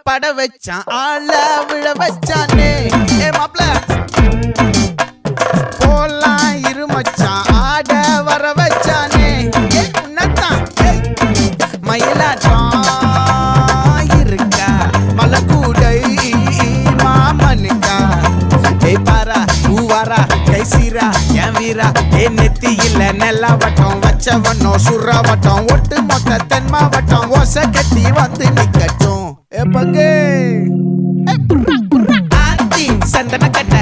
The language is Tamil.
பட வச்சான் ஆள விழ வச்சானே ஏ மாப்ள போலாம் இருமச்சான் ஆட வர வச்சானே ஏ உன்னதான் மயிலாட்டம் இருக்கா மலக்கூடை மாமனுக்கா ஏ பாரா பூவாரா கைசீரா என் வீரா ஏ நெத்தி இல்ல நெல்லாவட்டம் வச்சவண்ணம் சுறாவட்டம் ஒட்டு மொத்த தென் மாவட்டம் ஓசை கட்டி வந்து நிக்கட்டும் ஏ பங்கே ஆத்தி சந்தன கட்ட